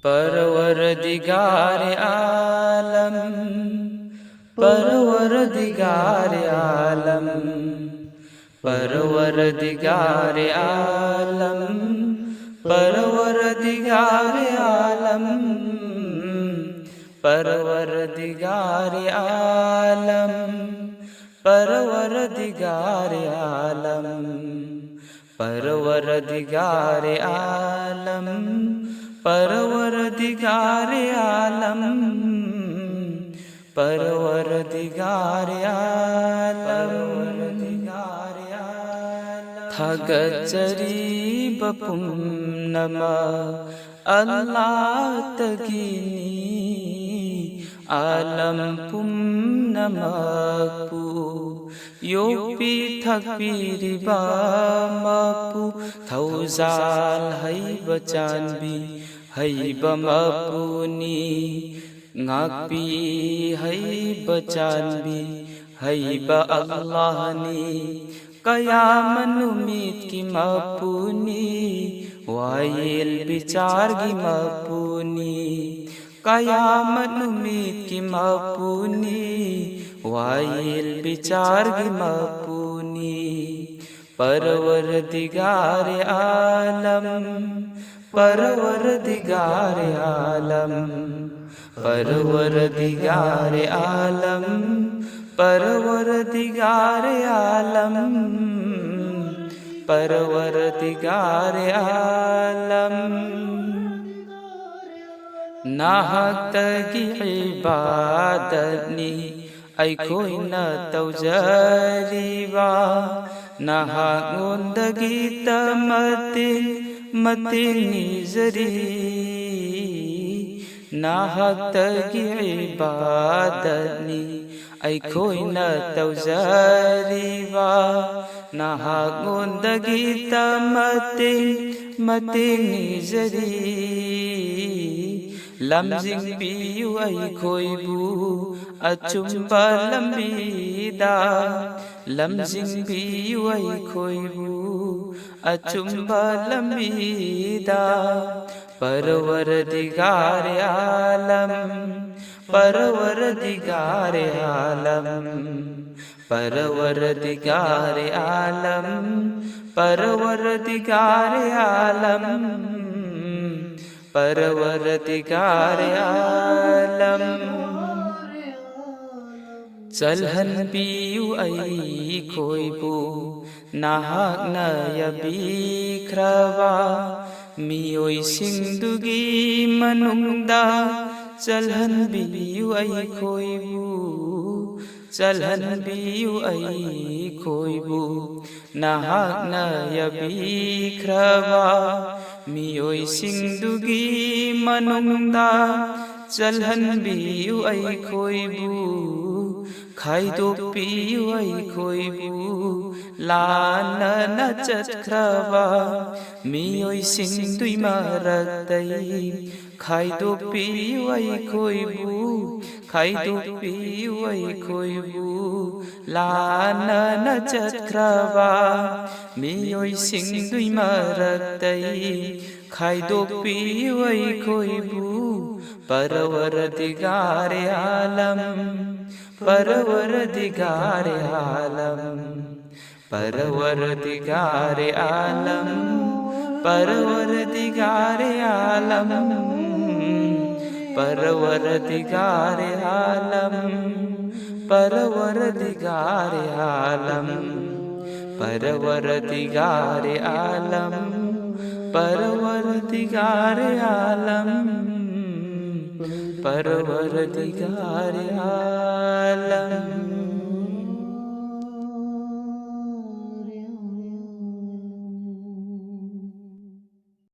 परवरदिगार आलम, परवरदिगार आलम, परवरदिगार आलम, परवरदिगार आलम, परवरदिगार आलम, परवरदिगार आलम, परवरदिगार आलम, परवरदिगार आलम, परवरदिगार आलम। थगचरी बपुम नमा अल्लाह तगिनी आलम पुम नमपु योपी थकपीरिबा मपु थौजाल हैब चानबी हैब मपुनी ngakpi हैब चानबी हैब अल्लाहनी कयामत नुमीत की मपुनी वायल बिचार की मपुनी कयामत नुमीत की मपुनी वायल बिचार की मपुनी परवरदिगार आलम, परवरदिगार आलम, परवरदिगार आलम, परवरदिगार आलम, परवरदिगार आलम। नाहकतगी इबादतनी अखोइना तौजरीबा नाहकोंदगी तमतिन मतिनी जरी नाहकतगी इबादतनी अखोइना तौजरीबा नाहकोंदगी तमतिन मतिनी जरी लमजिंग पियु अखोइबु अचुम्बा लंबीदा लमजिंग पियु अखोइबु अचुम्बा लंबीदा परवरदिगार आलम, परवरदिगार आलम, परवरदिगार आलम, परवरदिगार आलम, परवरदिगार आलम। चलहन पियु अखोइबु नाहक नयबिख्रबा मियोइसिंदुगी मनुंगदा चलहन बियु अखोइबु चलहन बियु अखोइबु नाहक नयबिख्रबा मियोइसिंदुगी मनुंगदा चलहन बियु अखोइबु खाइदोक्पियु अखोइबु लाना न चतख्रबा मियोइसिंदुई मरक्तै खाइदोक्पियु अखोइबु खाइदोक्पियु अखोइबु लाना न चतख्रबा मियोइसिंदुई मरक्तै खाइदोक्पियु अखोइबु परवरदिगार आलम, परवरदिगार आलम, परवरदिगार आलम, परवरदिगार आलम, परवरदिगार आलम, परवरदिगार आलम, परवरदिगार आलम, परवरदिगार आलम, परवरदिगार आलम।